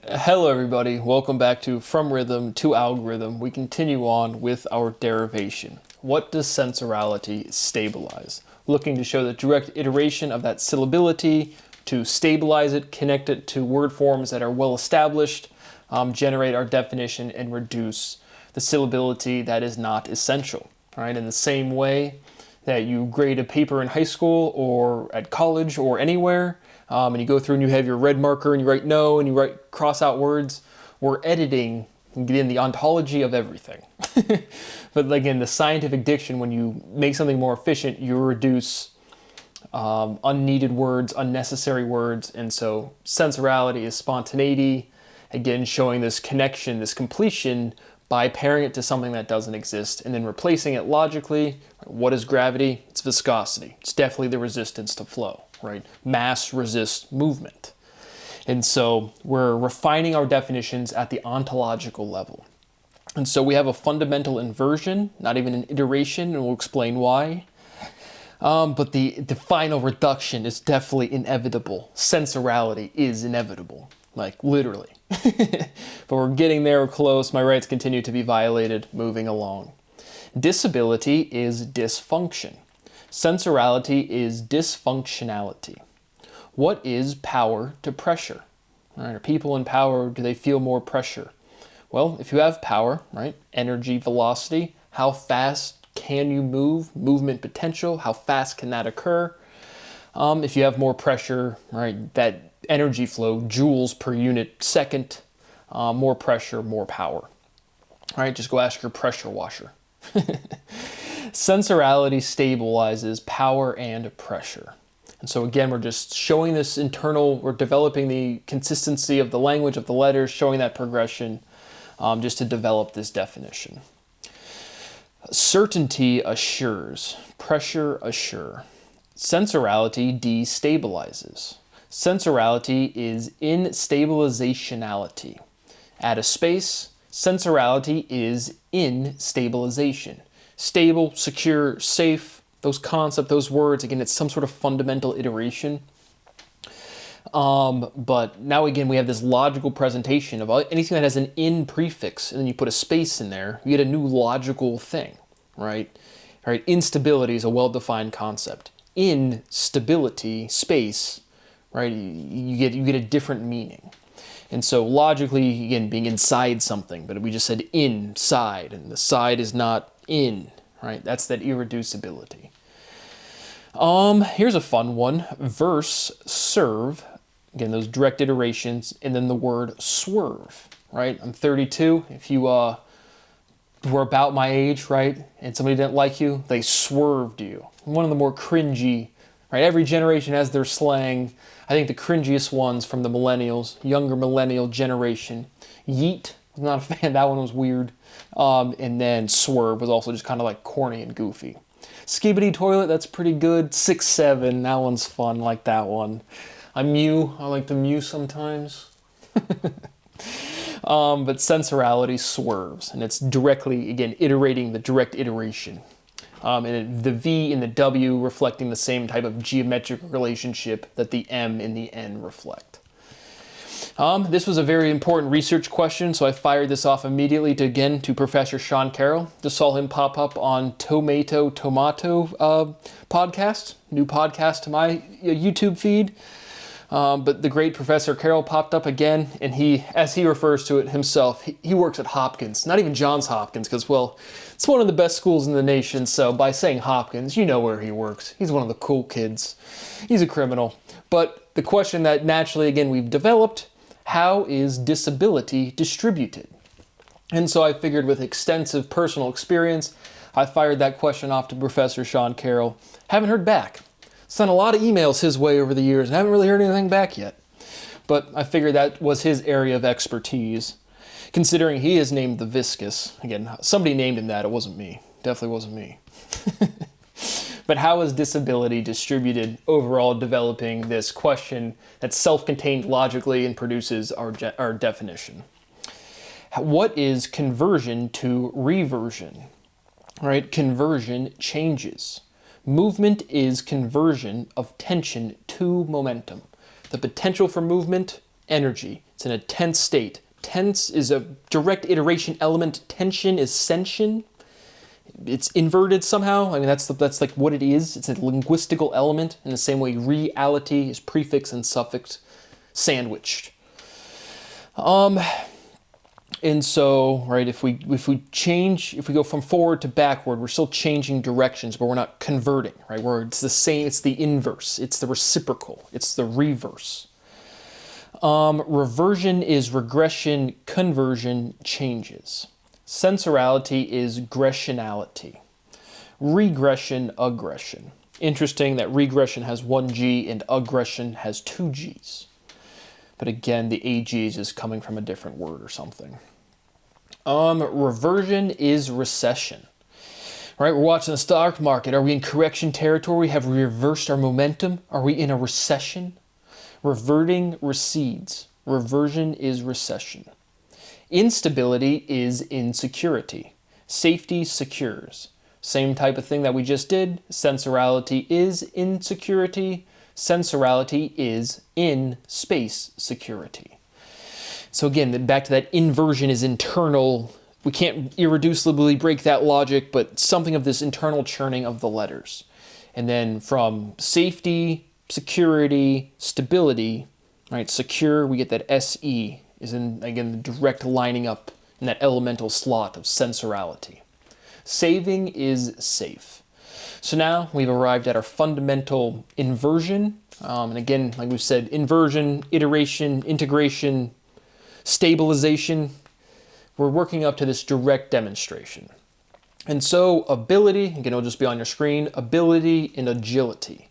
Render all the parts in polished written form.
Hello everybody, welcome back to From Rhythm to Algorithm. We continue on with our derivation. What does sensorality stabilize? Looking to show the direct iteration of that syllability, to stabilize it, connect it to word forms that are well established, generate our definition, and reduce the syllability that is not essential. All right, in the same way that you grade a paper in high school or at college or anywhere, and you go through and you have your red marker and you write no and you write cross out words, we're editing and get in the ontology of everything. But again, the scientific diction, when you make something more efficient, you reduce unneeded words, unnecessary words, and so sensorality is spontaneity, again showing this connection, this completion, by pairing it to something that doesn't exist and then replacing it logically. What is gravity? It's viscosity. It's definitely the resistance to flow, right? Mass resists movement. And so we're refining our definitions at the ontological level. And so we have a fundamental inversion, not even an iteration, and we'll explain why. But the final reduction is definitely inevitable. Sensorality is inevitable, like literally. But we're getting there, we're close. My rights continue to be violated, moving along. Disability is dysfunction. Sensorality is dysfunctionality. What is power to pressure? All right, are people in power, do they feel more pressure? Well, if you have power, right, energy, velocity, how fast can you move, movement potential, how fast can that occur? If you have more pressure, right, that energy flow, joules per unit second, more pressure, more power. All right, just go ask your pressure washer. Sensorality stabilizes power and pressure. And so again, we're just showing this internal, we're developing the consistency of the language of the letters, showing that progression, just to develop this definition. Certainty assures, pressure assure. Sensorality destabilizes. Sensorality is instabilizationality. Add a space, sensorality is instabilization. Stable, secure, safe, those concepts, those words, again, it's some sort of fundamental iteration. But now again, we have this logical presentation of anything that has an in prefix, and then you put a space in there, you get a new logical thing, right? All right, instability is a well-defined concept. Instability, space, right? You get a different meaning. And so logically, again, being inside something, but we just said inside, and the side is not in, right? That's that irreducibility. Here's a fun one. Verse, serve, again, those direct iterations, and then the word swerve, right? I'm 32. If you were about my age, right, and somebody didn't like you, they swerved you. One of the more cringy, right? Every generation has their slang. I think the cringiest ones from the millennials, younger millennial generation. Yeet, was not a fan. That one was weird. And then swerve was also just kind of like corny and goofy. Skibbity toilet, that's pretty good. 6'7", that one's fun, like that one. I mew, I like to mew sometimes. But sensorality swerves, and it's directly, again, iterating the direct iteration. And the V and the W reflecting the same type of geometric relationship that the M and the N reflect. This was a very important research question, so I fired this off immediately to Professor Sean Carroll. Just saw him pop up on Tomato podcast, new podcast to my YouTube feed. But the great Professor Carroll popped up again, and he, as he refers to it himself, he works at Hopkins, not even Johns Hopkins, because, well, it's one of the best schools in the nation, so by saying Hopkins, you know where he works. He's one of the cool kids. He's a criminal. But the question that naturally, again, we've developed, how is disability distributed? And so I figured with extensive personal experience, I fired that question off to Professor Sean Carroll. Haven't heard back. Sent a lot of emails his way over the years and haven't really heard anything back yet. But I figured that was his area of expertise. Considering he is named the Viscous. Again, somebody named him that, it wasn't me. Definitely wasn't me. But how is disability distributed overall, developing this question that's self-contained logically and produces our definition? What is conversion to reversion? Right? Conversion changes. Movement is conversion of tension to momentum. The potential for movement, energy. It's It's in a tense state. Tense is a direct iteration element. Tension is sension. It's inverted somehow. I mean, that's like what it is. It's a linguistical element in the same way reality is prefix and suffix sandwiched. And so, right, if we go from forward to backward, we're still changing directions, but we're not converting, right? It's the same, it's the inverse, it's the reciprocal, it's the reverse. Reversion is regression, conversion changes. Sensorality is gressionality. Regression, aggression. Interesting that regression has one G and aggression has two Gs. But again, the AG is just coming from a different word or something. Reversion is recession. All right, we're watching the stock market. Are we in correction territory? Have we reversed our momentum? Are we in a recession? Reverting recedes. Reversion is recession. Instability is insecurity. Safety secures. Same type of thing that we just did. Sensorality is insecurity. Sensorality is in space security. So again, back to that inversion is internal. We can't irreducibly break that logic, but something of this internal churning of the letters. And then from safety, security, stability, right? Secure, we get that SE is in, again, the direct lining up in that elemental slot of sensorality. Saving is safe. So now we've arrived at our fundamental inversion. And again, like we've said, inversion, iteration, integration, stabilization. We're working up to this direct demonstration. And so ability, again, it'll just be on your screen, ability and agility,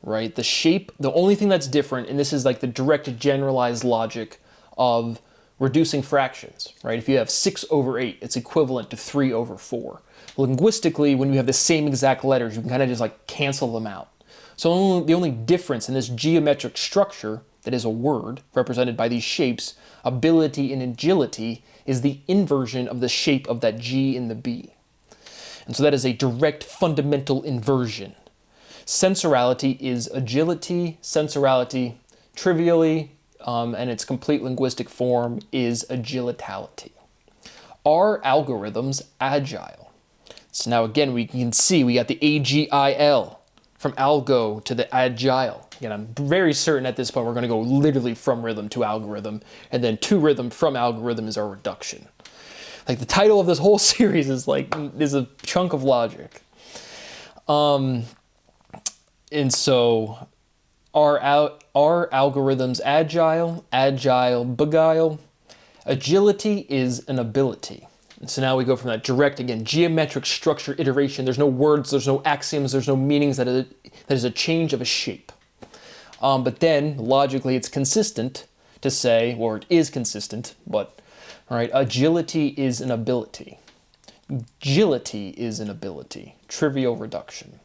right? The shape, the only thing that's different, and this is like the direct generalized logic of reducing fractions, right? If you have 6/8, it's equivalent to 3/4. Linguistically, when you have the same exact letters, you can kind of just like cancel them out. So the only difference in this geometric structure, that is a word represented by these shapes, ability and agility, is the inversion of the shape of that G in the B. And so that is a direct fundamental inversion. Sensorality is agility. Sensorality, trivially, and its complete linguistic form is agilitality. Are algorithms agile? So now again, we can see we got the AGIL from algo to the agile. Again, I'm very certain at this point we're going to go literally from rhythm to algorithm, and then to rhythm from algorithm is our reduction. Like the title of this whole series is a chunk of logic. And so are algorithms agile? Agile, beguile. Agility is an ability. And so now we go from that direct, again, geometric structure iteration. There's no words, there's no axioms, there's no meanings, that is a change of a shape. But then, logically, it's consistent to say, or it is consistent, but, all right, agility is an ability. Agility is an ability. Trivial reduction.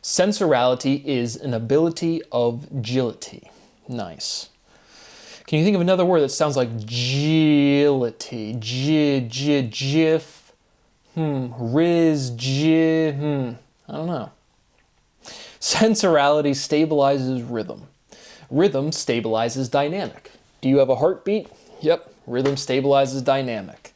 Sensorality is an ability of agility. Nice. Can you think of another word that sounds like agility? Gif, riz, I don't know. Sensorality stabilizes rhythm. Rhythm stabilizes dynamic. Do you have a heartbeat? Yep, rhythm stabilizes dynamic.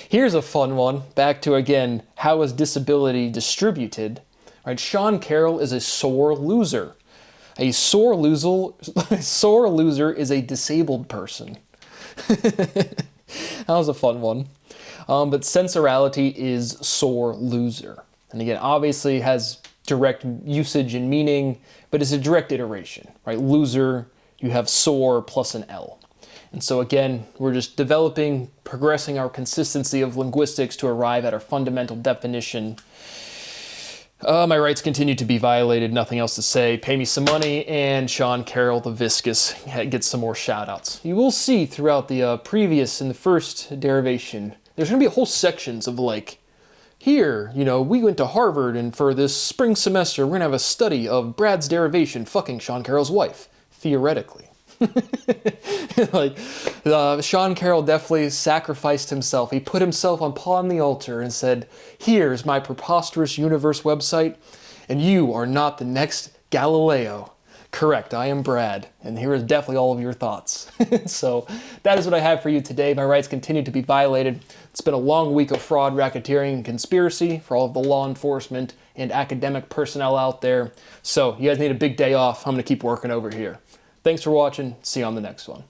Here's a fun one. Back to, again, how is disability distributed? Right, Sean Carroll is a sore loser. A sore loser is a disabled person. That was a fun one. But sensorality is sore loser. And again, obviously has direct usage and meaning, but it's a direct iteration, right? Loser, you have sore plus an L. And so again, we're just developing, progressing our consistency of linguistics to arrive at our fundamental definition. My rights continue to be violated, nothing else to say. Pay me some money, and Sean Carroll, the viscous, gets some more shout-outs. You will see throughout the previous and the first derivation, there's going to be whole sections of like, here, we went to Harvard, and for this spring semester, we're going to have a study of Brad's derivation fucking Sean Carroll's wife, theoretically. Sean Carroll definitely sacrificed himself. He put himself upon the altar and said, here's my preposterous universe website, and you are not the next Galileo. Correct, I am Brad, and here is definitely all of your thoughts. So that is what I have for you today. My rights continue to be violated. It's been a long week of fraud, racketeering, and conspiracy for all of the law enforcement and academic personnel out there. So you guys need a big day off. I'm going to keep working over here. Thanks for watching. See you on the next one.